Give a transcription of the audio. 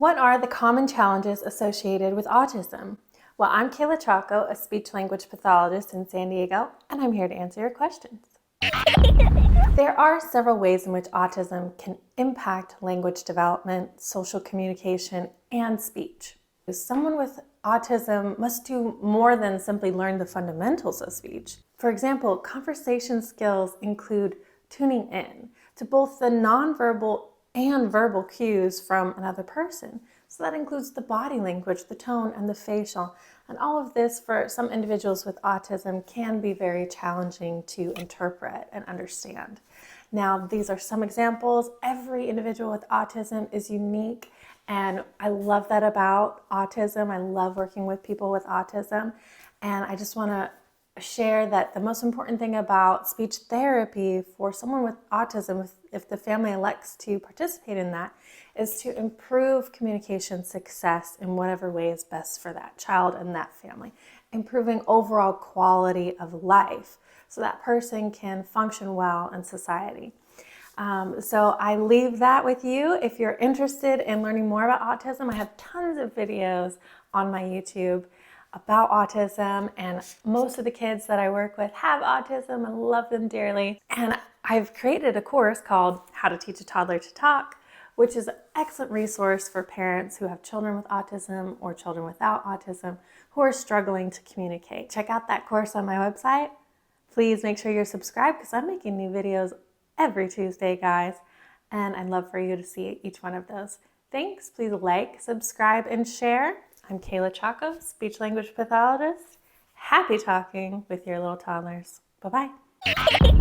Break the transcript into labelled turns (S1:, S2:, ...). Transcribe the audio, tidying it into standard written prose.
S1: What are the common challenges associated with autism? Well, I'm Kayla Chaco, a speech-language pathologist in San Diego, and I'm here to answer your questions. There are several ways in which autism can impact language development, social communication, and speech. Someone with autism must do more than simply learn the fundamentals of speech. For example, conversation skills include tuning in to both the nonverbal and verbal cues from another person. So that includes the body language, the tone, and the facial. And all of this, for some individuals with autism, can be very challenging to interpret and understand. Now, these are some examples. Every individual with autism is unique, and I love that about autism. I love working with people with autism, and I just want to share that the most important thing about speech therapy for someone with autism, if the family elects to participate in that, is to improve communication success in whatever way is best for that child and that family, improving overall quality of life so that person can function well in society. So I leave that with you. If you're interested in learning more about autism, I have tons of videos on my YouTube about autism, and most of the kids that I work with have autism and love them dearly. And I've created a course called How to Teach a Toddler to Talk, which is an excellent resource for parents who have children with autism or children without autism who are struggling to communicate. Check out that course on my website. Please make sure you're subscribed because I'm making new videos every Tuesday, guys, and I'd love for you to see each one of those. Thanks. Please like, subscribe, and share. I'm Kayla Chaco, speech-language pathologist. Happy talking with your little toddlers. Bye-bye.